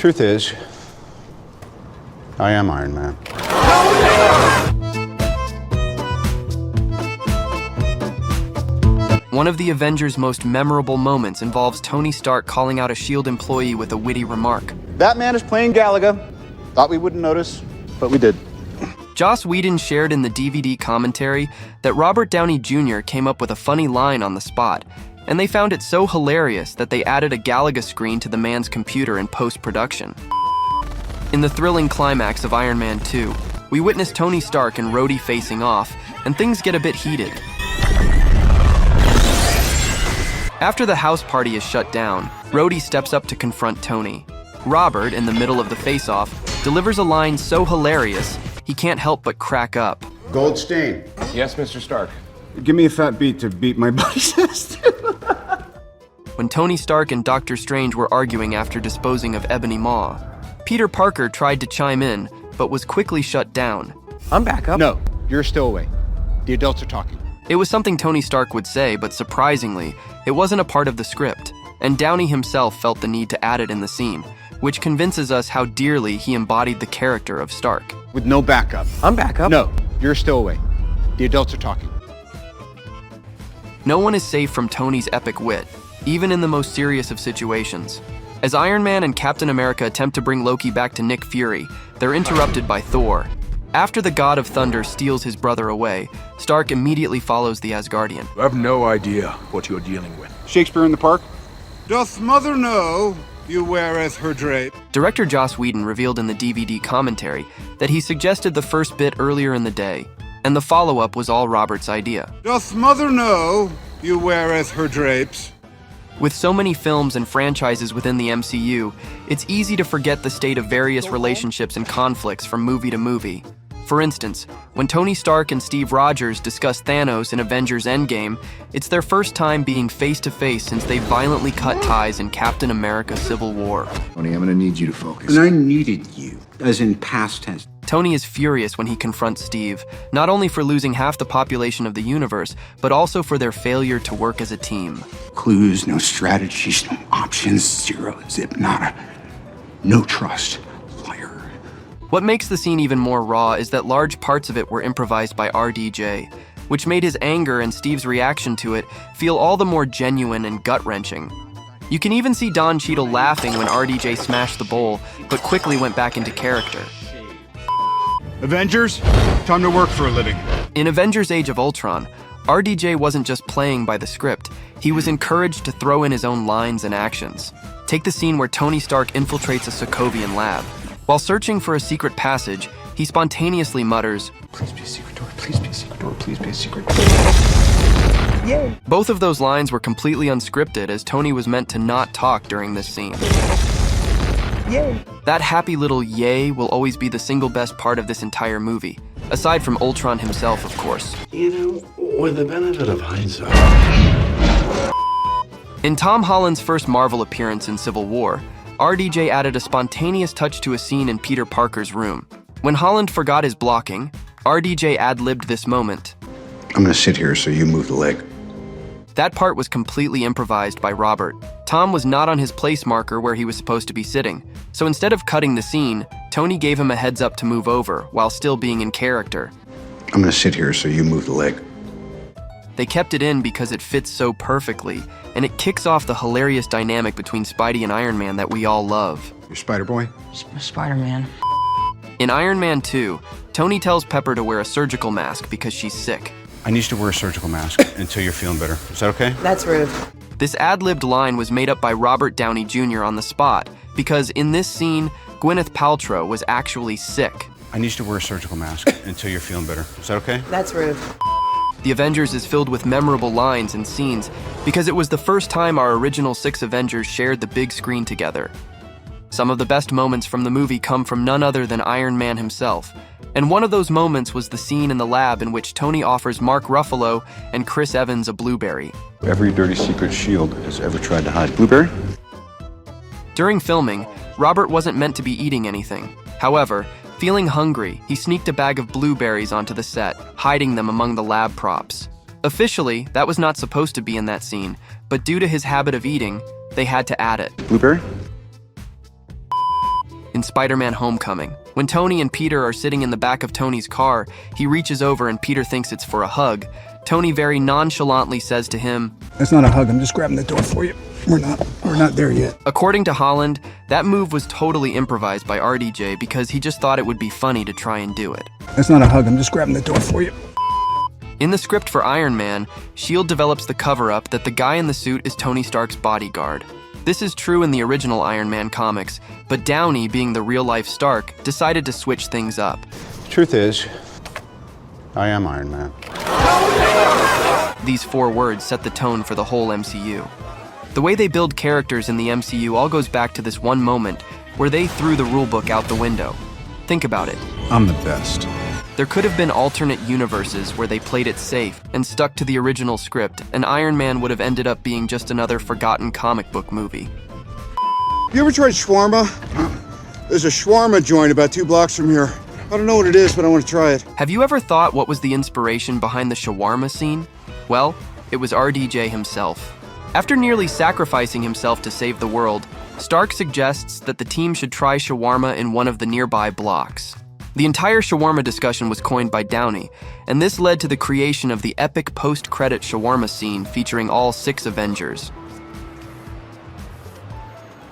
Truth is, I am Iron Man. One of the Avengers' most memorable moments involves Tony Stark calling out a S.H.I.E.L.D. employee with a witty remark. Batman is playing Galaga. Thought we wouldn't notice, but we did. Joss Whedon shared in the DVD commentary that Robert Downey Jr. came up with a funny line on the spot, and they found it so hilarious that they added a Galaga screen to the man's computer in post-production. In the thrilling climax of Iron Man 2, we witness Tony Stark and Rhodey facing off, and things get a bit heated. After the house party is shut down, Rhodey steps up to confront Tony. Robert, in the middle of the face-off, delivers a line so hilarious, he can't help but crack up. Goldstein. Yes, Mr. Stark. Give me a fat beat to beat my buddy sister. When Tony Stark and Doctor Strange were arguing after disposing of Ebony Maw, Peter Parker tried to chime in, but was quickly shut down. I'm back up. No, you're still away. The adults are talking. It was something Tony Stark would say, but surprisingly, it wasn't a part of the script, and Downey himself felt the need to add it in the scene, which convinces us how dearly he embodied the character of Stark. With no backup. I'm back up. No, you're still away. The adults are talking. No one is safe from Tony's epic wit, even in the most serious of situations. As Iron Man and Captain America attempt to bring Loki back to Nick Fury, they're interrupted by Thor. After the God of Thunder steals his brother away, Stark immediately follows the Asgardian. I have no idea what you're dealing with. Shakespeare in the Park? Doth mother know you weareth her drape? Director Joss Whedon revealed in the DVD commentary that he suggested the first bit earlier in the day, and the follow-up was all Robert's idea. Doth mother know you weareth her drapes? With so many films and franchises within the MCU, it's easy to forget the state of various relationships and conflicts from movie to movie. For instance, when Tony Stark and Steve Rogers discuss Thanos in Avengers Endgame, it's their first time being face-to-face since they violently cut ties in Captain America Civil War. Tony, I'm gonna need you to focus. And I needed you, as in past tense. Tony is furious when he confronts Steve, not only for losing half the population of the universe, but also for their failure to work as a team. Clues, no strategies, no options, zero zip, nada. No trust. Liar. What makes the scene even more raw is that large parts of it were improvised by RDJ, which made his anger and Steve's reaction to it feel all the more genuine and gut-wrenching. You can even see Don Cheadle laughing when RDJ smashed the bowl, but quickly went back into character. Avengers, time to work for a living. In Avengers Age of Ultron, RDJ wasn't just playing by the script, he was encouraged to throw in his own lines and actions. Take the scene where Tony Stark infiltrates a Sokovian lab. While searching for a secret passage, he spontaneously mutters, Please be a secret door, please be a secret door, please be a secret door. Yay. Both of those lines were completely unscripted, as Tony was meant to not talk during this scene. Yay. That happy little yay will always be the single best part of this entire movie, aside from Ultron himself, of course. You know, with the benefit of hindsight. In Tom Holland's first Marvel appearance in Civil War, RDJ added a spontaneous touch to a scene in Peter Parker's room. When Holland forgot his blocking, RDJ ad-libbed this moment. I'm gonna sit here so you move the leg. That part was completely improvised by Robert. Tom was not on his place marker where he was supposed to be sitting, so instead of cutting the scene, Tony gave him a heads up to move over, while still being in character. I'm gonna sit here so you move the leg. They kept it in because it fits so perfectly, and it kicks off the hilarious dynamic between Spidey and Iron Man that we all love. You're Spider-Boy? Spider-Man. In Iron Man 2, Tony tells Pepper to wear a surgical mask because she's sick. I need you to wear a surgical mask until you're feeling better. Is that okay? That's rude. This ad-libbed line was made up by Robert Downey Jr. on the spot, because in this scene, Gwyneth Paltrow was actually sick. I need you to wear a surgical mask until you're feeling better. Is that okay? That's rude. The Avengers is filled with memorable lines and scenes because it was the first time our original 6 Avengers shared the big screen together. Some of the best moments from the movie come from none other than Iron Man himself, and one of those moments was the scene in the lab in which Tony offers Mark Ruffalo and Chris Evans a blueberry. Every dirty secret S.H.I.E.L.D. has ever tried to hide. Blueberry? During filming, Robert wasn't meant to be eating anything. However, feeling hungry, he sneaked a bag of blueberries onto the set, hiding them among the lab props. Officially, that was not supposed to be in that scene, but due to his habit of eating, they had to add it. Blueberry? in Spider-Man Homecoming. When Tony and Peter are sitting in the back of Tony's car, he reaches over and Peter thinks it's for a hug. Tony very nonchalantly says to him, That's not a hug, I'm just grabbing the door for you. We're not there yet. According to Holland, that move was totally improvised by RDJ because he just thought it would be funny to try and do it. That's not a hug, I'm just grabbing the door for you. In the script for Iron Man, S.H.I.E.L.D. develops the cover-up that the guy in the suit is Tony Stark's bodyguard. This is true in the original Iron Man comics, but Downey, being the real-life Stark, decided to switch things up. Truth is, I am Iron Man. These 4 words set the tone for the whole MCU. The way they build characters in the MCU all goes back to this one moment where they threw the rulebook out the window. Think about it. I'm the best. There could have been alternate universes where they played it safe and stuck to the original script, and Iron Man would have ended up being just another forgotten comic book movie. You ever tried shawarma? There's a shawarma joint about 2 blocks from here. I don't know what it is, but I want to try it. Have you ever thought what was the inspiration behind the shawarma scene? Well, it was RDJ himself. After nearly sacrificing himself to save the world, Stark suggests that the team should try shawarma in one of the nearby blocks. The entire shawarma discussion was coined by Downey, and this led to the creation of the epic post-credit shawarma scene featuring all 6 Avengers.